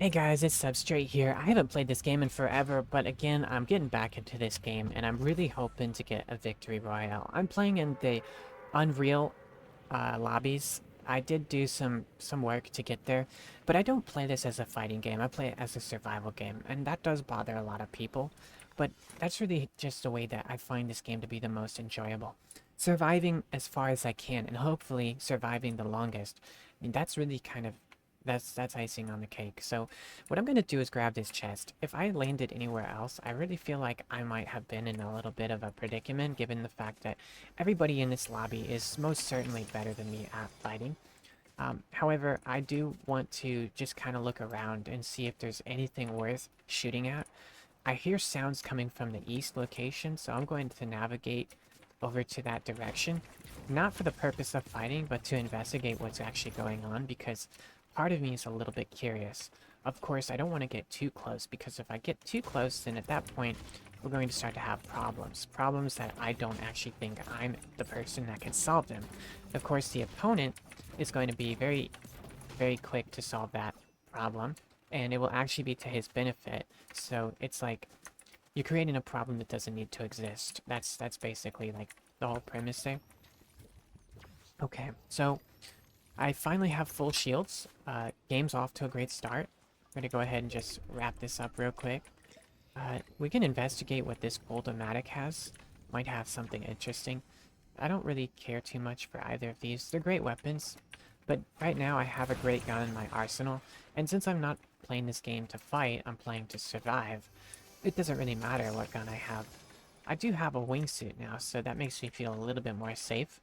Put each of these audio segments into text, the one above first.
Hey guys, it's Substrate here. I haven't played this game in forever, but again, I'm getting back into this game, and I'm really hoping to get a victory royale. I'm playing in the Unreal lobbies. I did do some work to get there, but I don't play this as a fighting game. I play it as a survival game, and that does bother a lot of people. But that's really just the way that I find this game to be the most enjoyable. Surviving as far as I can, and hopefully surviving the longest. I mean, that's really kind of that's icing on the cake. So what I'm gonna do is grab this chest. If I landed anywhere else, I really feel like I might have been in a little bit of a predicament, given the fact that everybody in this lobby is most certainly better than me at fighting. However, I do want to just kind of look around and see if there's anything worth shooting at. I hear sounds coming from the east location, so I'm going to navigate over to that direction. Not for the purpose of fighting, but to investigate what's actually going on, because part of me is a little bit curious. Of course, I don't want to get too close, because if I get too close, then at that point, we're going to start to have problems. Problems that I don't actually think I'm the person that can solve them. Of course, the opponent is going to be very, very quick to solve that problem, and it will actually be to his benefit. So it's like you're creating a problem that doesn't need to exist. That's basically like the whole premise there. Okay, so I finally have full shields. Game's off to a great start. I'm gonna go ahead and just wrap this up real quick. We can investigate what this Boltomatic has. Might have something interesting. I don't really care too much for either of these. They're great weapons, but right now I have a great gun in my arsenal, and since I'm not playing this game to fight, I'm playing to survive, it doesn't really matter what gun I have. I do have a wingsuit now, so that makes me feel a little bit more safe.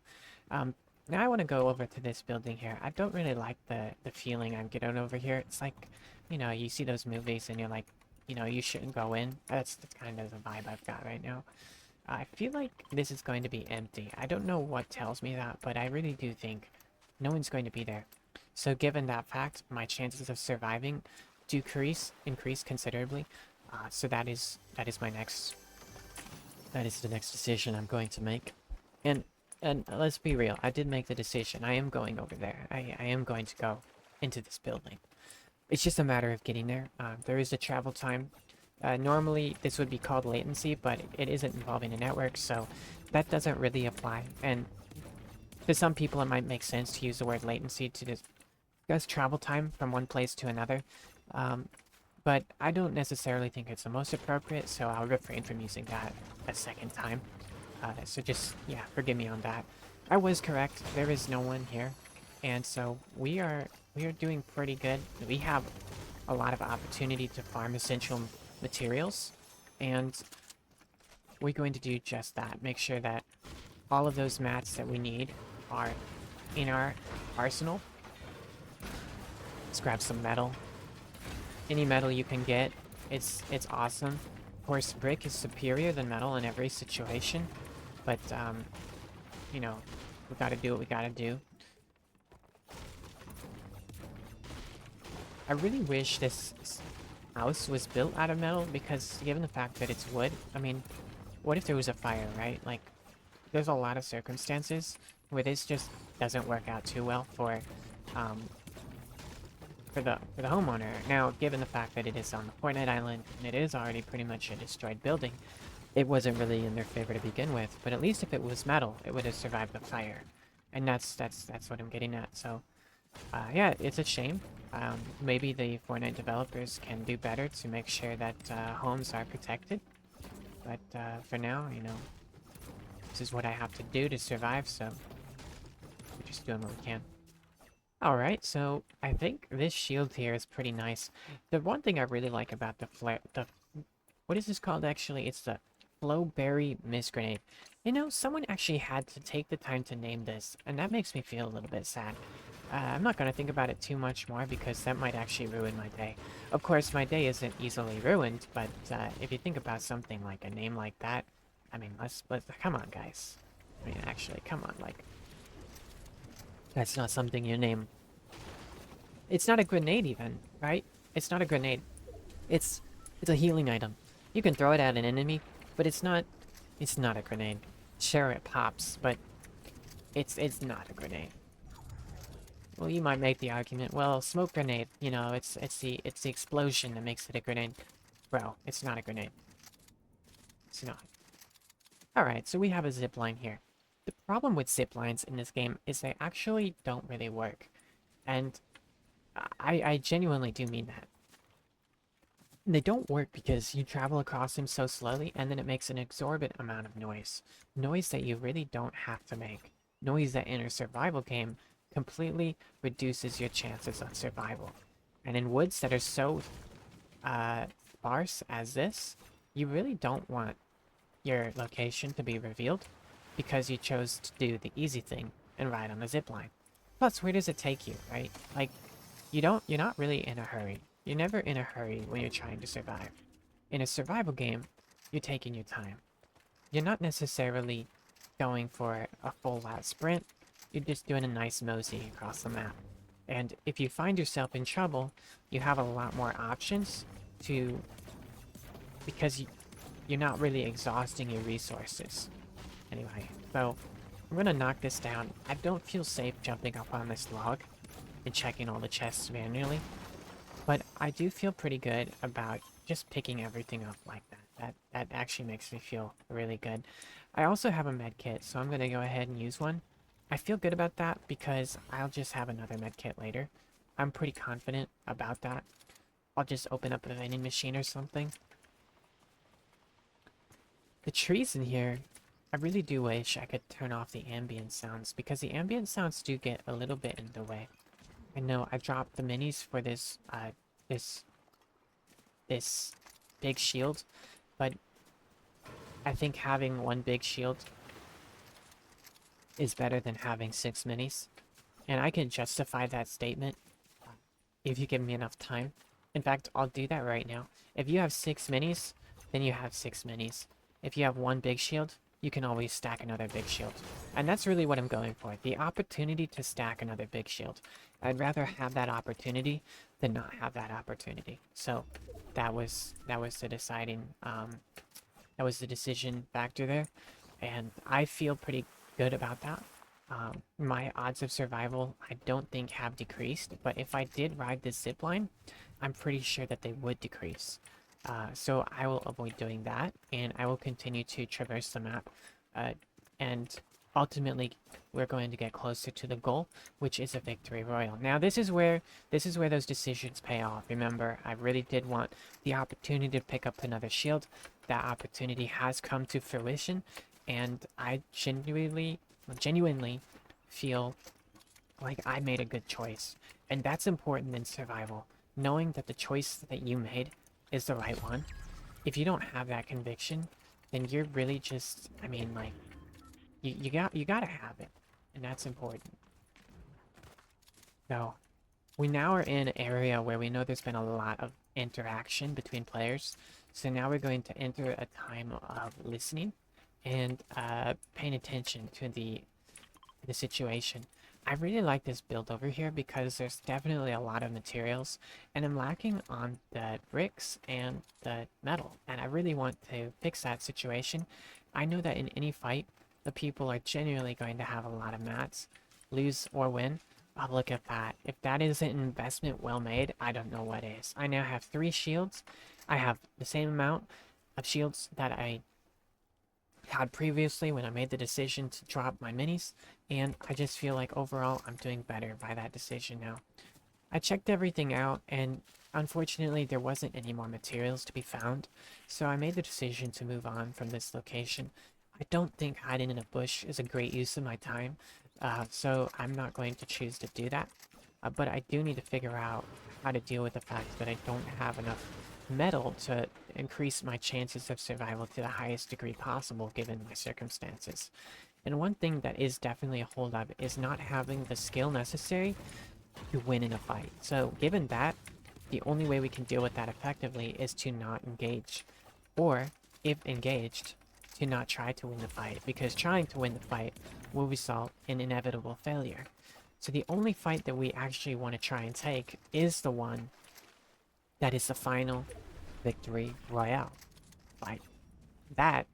Um, Now I want to go over to this building here. I don't really like the feeling I'm getting over here. It's like, you see those movies and you're like, you shouldn't go in. That's kind of the vibe I've got right now. I feel like this is going to be empty. I don't know what tells me that, but I really do think no one's going to be there. So given that fact, my chances of surviving increase considerably. So that is the next decision I'm going to make. And and let's be real, I did make the decision. I am going over there. I am going to go into this building. It's just a matter of getting there. There is a travel time. Normally, this would be called latency, but it isn't involving a network, so that doesn't really apply. And to some people, it might make sense to use the word latency to discuss travel time from one place to another. Um, but I don't necessarily think it's the most appropriate, so I'll refrain from using that a second time. So just, yeah, forgive me on that. I was correct. There is no one here. And so we are doing pretty good. We have a lot of opportunity to farm essential materials, and we're going to do just that. Make sure that all of those mats that we need are in our arsenal. Let's grab some metal. Any metal you can get, it's awesome. Of course, brick is superior than metal in every situation, but you know, we gotta do what we gotta do. I really wish this house was built out of metal, because given the fact that it's wood, I mean, what if there was a fire, right? Like, there's a lot of circumstances where this just doesn't work out too well um, for the homeowner. Now, given the fact that it is on the Fortnite island and it is already pretty much a destroyed building, it wasn't really in their favor to begin with. But at least if it was metal, it would have survived the fire, and that's what I'm getting at. So, yeah, it's a shame. Maybe the Fortnite developers can do better to make sure that homes are protected. But for now, this is what I have to do to survive. So we're just doing what we can. Alright, so I think this shield here is pretty nice. The one thing I really like about the flare... What is this called, actually? It's the Flowberry Mist Grenade. Someone actually had to take the time to name this, and that makes me feel a little bit sad. I'm not going to think about it too much more, because that might actually ruin my day. Of course, my day isn't easily ruined, but if you think about something like a name like that, I mean, let's come on, guys. I mean, actually, come on, like... That's not something you name. It's not a grenade even, right? It's not a grenade. It's a healing item. You can throw it at an enemy, but it's not a grenade. Sure, it pops, but it's not a grenade. Well, you might make the argument, well, smoke grenade, you know, it's the explosion that makes it a grenade. Bro, it's not a grenade. It's not. Alright, so we have a zip line here. The problem with zip lines in this game is they actually don't really work. And I genuinely do mean that. They don't work because you travel across them so slowly and then it makes an exorbitant amount of noise. Noise that you really don't have to make. Noise that in a survival game completely reduces your chances of survival. And in woods that are so sparse as this, you really don't want your location to be revealed because you chose to do the easy thing and ride on a zip line. Plus, where does it take you, right? Like, you're not really in a hurry. You're never in a hurry when you're trying to survive. In a survival game, you're taking your time. You're not necessarily going for a full lap sprint. You're just doing a nice mosey across the map. And if you find yourself in trouble, you have a lot more options to... because you're not really exhausting your resources. Anyway, so I'm gonna knock this down. I don't feel safe jumping up on this log and checking all the chests manually, but I do feel pretty good about just picking everything up like that. That actually makes me feel really good. I also have a med kit, so I'm gonna go ahead and use one. I feel good about that because I'll just have another med kit later. I'm pretty confident about that. I'll just open up a vending machine or something. The trees in here, I really do wish I could turn off the ambient sounds because the ambient sounds do get a little bit in the way. I know I dropped the minis for this this big shield, but I think having one big shield is better than having 6 minis. And I can justify that statement if you give me enough time. In fact, I'll do that right now. If you have 6 minis, then you have 6 minis. If you have one big shield, you can always stack another big shield. And that's really what I'm going for. The opportunity to stack another big shield. I'd rather have that opportunity than not have that opportunity. So that was the deciding that was the decision factor there. And I feel pretty good about that. My odds of survival, I don't think have decreased, but if I did ride this zip line, I'm pretty sure that they would decrease. So I will avoid doing that, and I will continue to traverse the map, and ultimately we're going to get closer to the goal, which is a victory royale. Now this is where those decisions pay off. Remember, I really did want the opportunity to pick up another shield. That opportunity has come to fruition, and I genuinely feel like I made a good choice. And that's important in survival. Knowing that the choice that you made is the right one. If you don't have that conviction, then you're really just, I mean, like, you gotta have it. And that's important. So, we now are in an area where we know there's been a lot of interaction between players. So now we're going to enter a time of listening and paying attention to the situation. I really like this build over here because there's definitely a lot of materials and I'm lacking on the bricks and the metal, and I really want to fix that situation. I know that in any fight the people are genuinely going to have a lot of mats, lose or win. Oh, look at that. If that isn't an investment well made, I don't know what is. I now have 3 shields. I have the same amount of shields that I had previously when I made the decision to drop my minis, and I just feel like overall I'm doing better by that decision now. I checked everything out, and unfortunately there wasn't any more materials to be found, so I made the decision to move on from this location. I don't think hiding in a bush is a great use of my time, so I'm not going to choose to do that. But I do need to figure out how to deal with the fact that I don't have enough metal to increase my chances of survival to the highest degree possible given my circumstances. And one thing that is definitely a holdup is not having the skill necessary to win in a fight. So given that, the only way we can deal with that effectively is to not engage. Or, if engaged, to not try to win the fight, because trying to win the fight will result in inevitable failure. So the only fight that we actually want to try and take is the one that is the final victory royale fight. That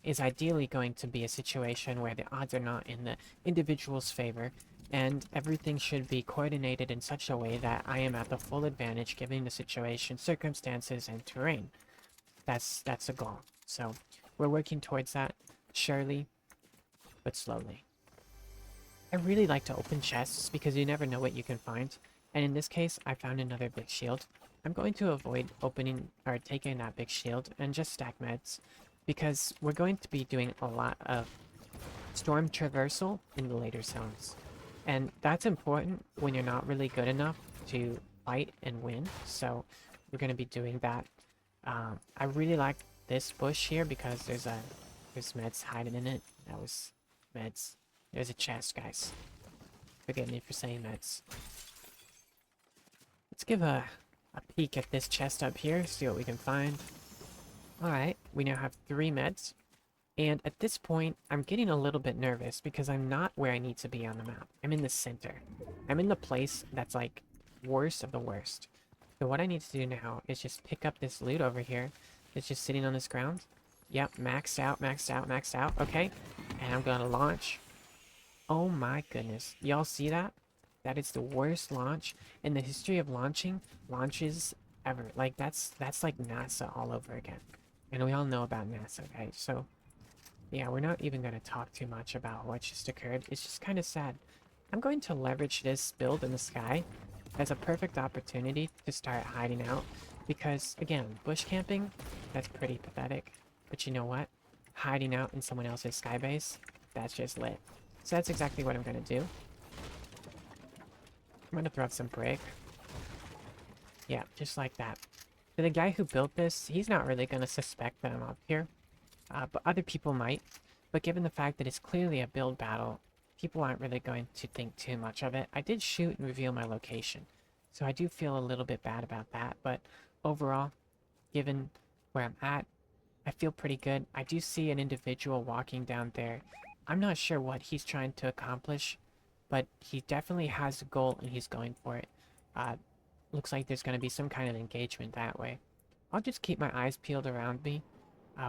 is ideally going to be a situation where the odds are not in the individual's favor, and everything should be coordinated in such a way that I am at the full advantage given the situation, circumstances, and terrain. That's a goal. So we're working towards that, surely, but slowly. I really like to open chests because you never know what you can find. And in this case, I found another big shield. I'm going to avoid opening or taking that big shield and just stack meds because we're going to be doing a lot of storm traversal in the later zones. And that's important when you're not really good enough to fight and win. So we're going to be doing that. I really like this bush here because there's meds hiding in it. That was meds. There's a chest, guys. Forgive me for saying meds. Let's give a peek at this chest up here, see what we can find. Alright, we now have 3 meds. And at this point, I'm getting a little bit nervous because I'm not where I need to be on the map. I'm in the center. I'm in the place that's like worst of the worst. So what I need to do now is just pick up this loot over here. It's just sitting on this ground. Yep, maxed out, maxed out, maxed out. Okay, and I'm gonna launch. Oh my goodness. Y'all see that? That is the worst launch in the history of launches ever. Like, that's like NASA all over again. And we all know about NASA, okay? So, yeah, we're not even going to talk too much about what just occurred. It's just kind of sad. I'm going to leverage this build in the sky as a perfect opportunity to start hiding out. Because, again, bush camping, that's pretty pathetic. But you know what? Hiding out in someone else's sky base, that's just lit. So that's exactly what I'm going to do. I'm going to throw out some brick. Yeah, just like that. So the guy who built this, he's not really going to suspect that I'm up here. But other people might. But given the fact that it's clearly a build battle, people aren't really going to think too much of it. I did shoot and reveal my location. So I do feel a little bit bad about that. But overall, given where I'm at, I feel pretty good. I do see an individual walking down there. I'm not sure what he's trying to accomplish, but he definitely has a goal and he's going for it. Looks like there's going to be some kind of engagement that way. I'll just keep my eyes peeled around me.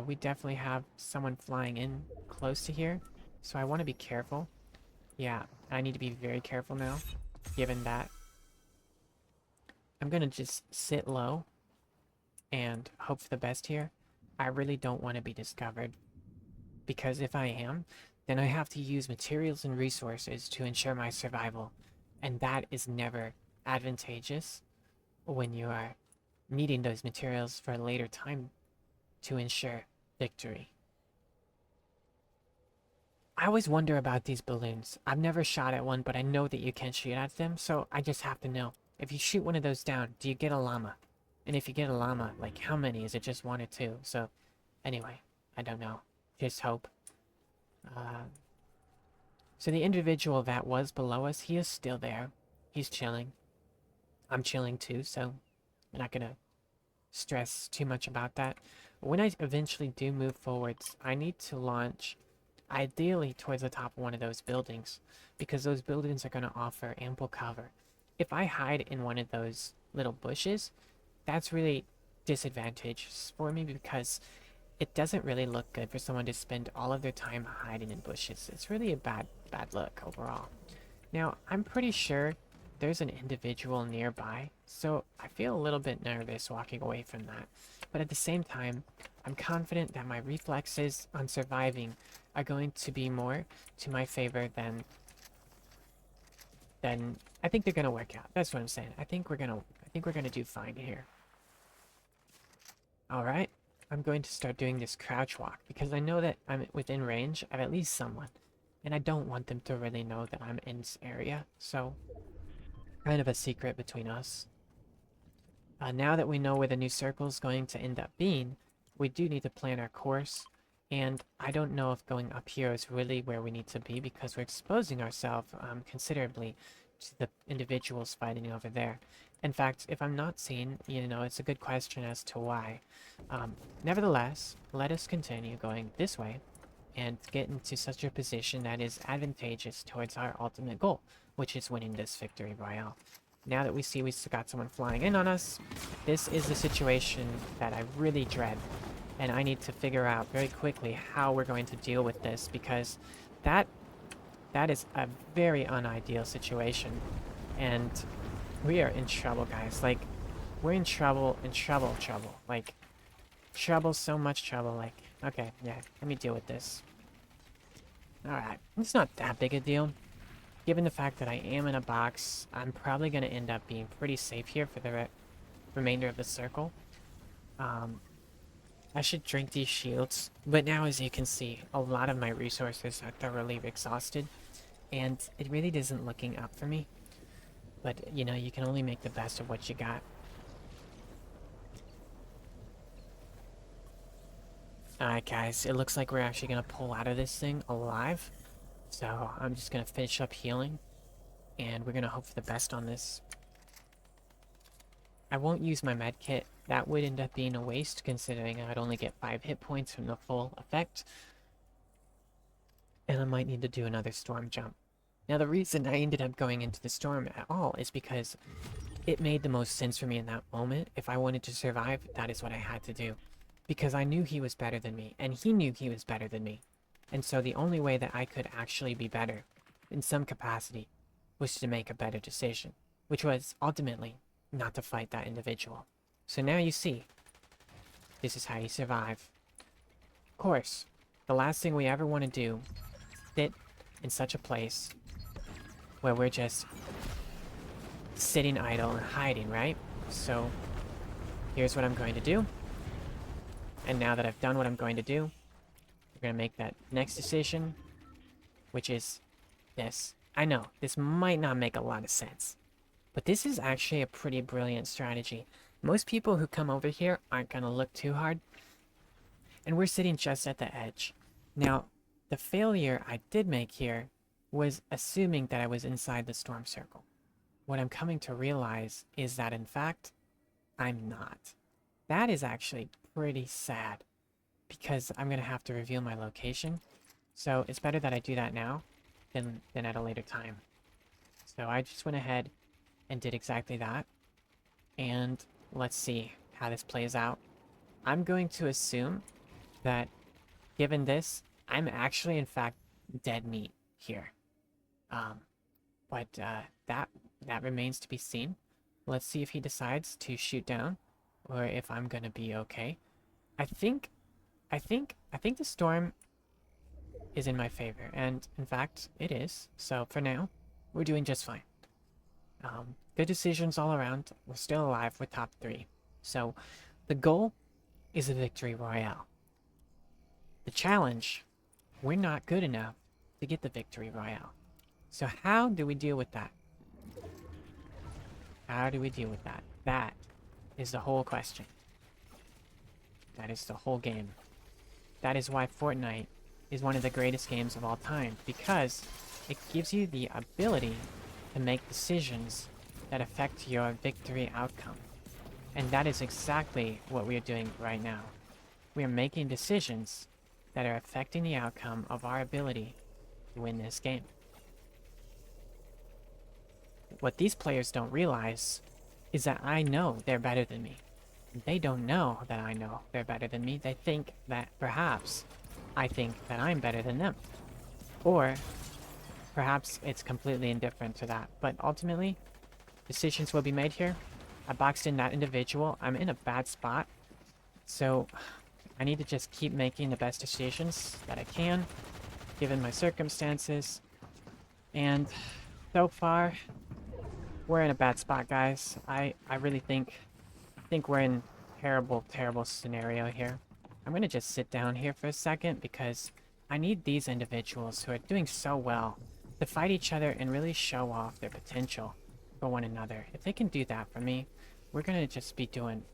We definitely have someone flying in close to here, so I want to be careful. Yeah, I need to be very careful now, given that. I'm going to just sit low and hope for the best here. I really don't want to be discovered, because if I am, then I have to use materials and resources to ensure my survival, and that is never advantageous when you are needing those materials for a later time to ensure victory. I always wonder about these balloons. I've never shot at one, but I know that you can shoot at them, so I just have to know. If you shoot one of those down, do you get a llama? And if you get a llama, like, how many? Is it just 1 or 2? So, anyway, I don't know. Just hope. So the individual that was below us, he is still there. He's chilling. I'm chilling too, so I'm not gonna stress too much about that. When I eventually do move forwards, I need to launch ideally towards the top of one of those buildings, because those buildings are going to offer ample cover. If I hide in one of those little bushes, that's really disadvantageous for me because it doesn't really look good for someone to spend all of their time hiding in bushes. It's really a bad look overall. Now, I'm pretty sure there's an individual nearby, so I feel a little bit nervous walking away from that. But at the same time, I'm confident that my reflexes on surviving are going to be more to my favor than I think they're gonna work out. That's what I'm saying. I think we're gonna do fine here. Alright. I'm going to start doing this crouch walk because I know that I'm within range of at least someone. And I don't want them to really know that I'm in this area. So, kind of a secret between us. Now that we know where the new circle is going to end up being, we do need to plan our course. And I don't know if going up here is really where we need to be because we're exposing ourselves considerably to the individuals fighting over there. In fact, if I'm not seen, it's a good question as to why. Nevertheless, let us continue going this way and get into such a position that is advantageous towards our ultimate goal, which is winning this victory royale. Now that we see we got someone flying in on us, this is the situation that I really dread. And I need to figure out very quickly how we're going to deal with this because that That is a very unideal situation. And we are in trouble, guys. Like, we're in trouble, trouble. Like, trouble, so much trouble. Like, okay, yeah, let me deal with this. Alright, it's not that big a deal. Given the fact that I am in a box, I'm probably going to end up being pretty safe here for the remainder of the circle. Um, I should drink these shields, but now as you can see, a lot of my resources are thoroughly exhausted, and it really isn't looking up for me. But, you know, you can only make the best of what you got. Alright guys, it looks like we're actually going to pull out of this thing alive. So I'm just going to finish up healing, and we're going to hope for the best on this. I won't use my med kit. That would end up being a waste, considering I'd only get 5 hit points from the full effect. And I might need to do another storm jump. Now, the reason I ended up going into the storm at all is because it made the most sense for me in that moment. If I wanted to survive, that is what I had to do. Because I knew he was better than me, and he knew he was better than me. And so the only way that I could actually be better, in some capacity, was to make a better decision. Which was, ultimately, not to fight that individual. So now you see, this is how you survive. Of course, the last thing we ever want to do is sit in such a place where we're just sitting idle and hiding, right? So here's what I'm going to do. And now that I've done what I'm going to do, we're going to make that next decision, which is this. I know, this might not make a lot of sense, but this is actually a pretty brilliant strategy. Most people who come over here aren't going to look too hard, and we're sitting just at the edge. Now, the failure I did make here was assuming that I was inside the storm circle. What I'm coming to realize is that, in fact, I'm not. That is actually pretty sad, because I'm going to have to reveal my location. So it's better that I do that now than at a later time. So I just went ahead and did exactly that. And let's see how this plays out. I'm going to assume that, given this, I'm actually, in fact, dead meat here. But that remains to be seen. Let's see if he decides to shoot down, or if I'm gonna be okay. I think the storm is in my favor, and in fact, it is. So for now, we're doing just fine. Good decisions all around. We're still alive with top 3. So the goal is a victory royale. The challenge, we're not good enough to get the victory royale. So how do we deal with that? How do we deal with that? That is the whole question. That is the whole game. That is why Fortnite is one of the greatest games of all time, because it gives you the ability to make decisions that affect your victory outcome. And that is exactly what we are doing right now. We are making decisions that are affecting the outcome of our ability to win this game. What these players don't realize is that I know they're better than me. They don't know that I know they're better than me. They think that perhaps I think that I'm better than them. Or perhaps it's completely indifferent to that. But ultimately, decisions will be made here. I boxed in that individual. I'm in a bad spot. So I need to just keep making the best decisions that I can, given my circumstances. And so far, we're in a bad spot, guys. I really think we're in terrible scenario here. I'm gonna just sit down here for a second, because I need these individuals who are doing so well to fight each other and really show off their potential for one another. If they can do that for me, we're gonna just be doing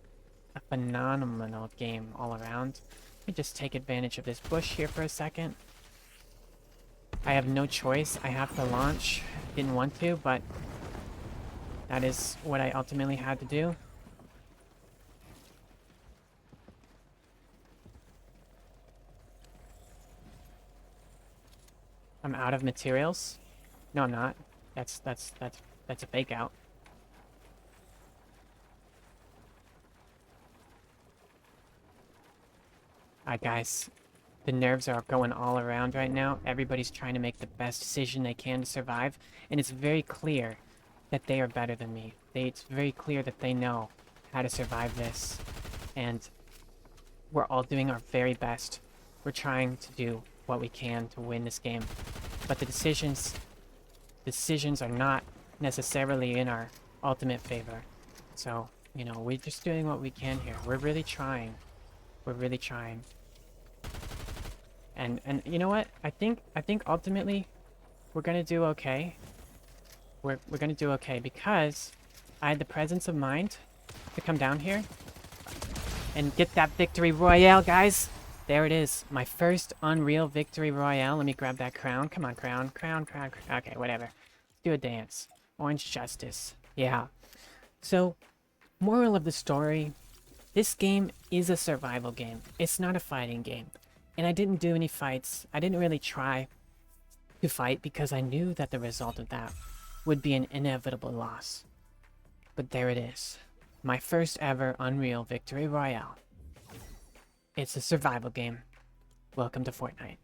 a phenomenal game all around. Let me just take advantage of this bush here for a second. I have no choice. I have to launch. Didn't want to, but that is what I ultimately had to do. I'm out of materials. No, I'm not. That's a fake out. Alright, guys. The nerves are going all around right now. Everybody's trying to make the best decision they can to survive, and it's very clear that they are better than me. It's very clear that they know how to survive this, and we're all doing our very best. We're trying to do what we can to win this game, but the decisions are not necessarily in our ultimate favor. So, you know, we're just doing what we can here. We're really trying. We're really trying. And you know what? I think ultimately we're gonna do okay. We're gonna do okay because I had the presence of mind to come down here and get that victory royale, guys. There it is. My first Unreal victory royale. Let me grab that crown. Come on, crown. Okay, whatever. Let's do a dance. Orange Justice. Yeah. So, moral of the story, this game is a survival game. It's not a fighting game. And I didn't do any fights. I didn't really try to fight because I knew that the result of that would be an inevitable loss. But there it is. My first ever Unreal Victory Royale. It's a survival game. Welcome to Fortnite.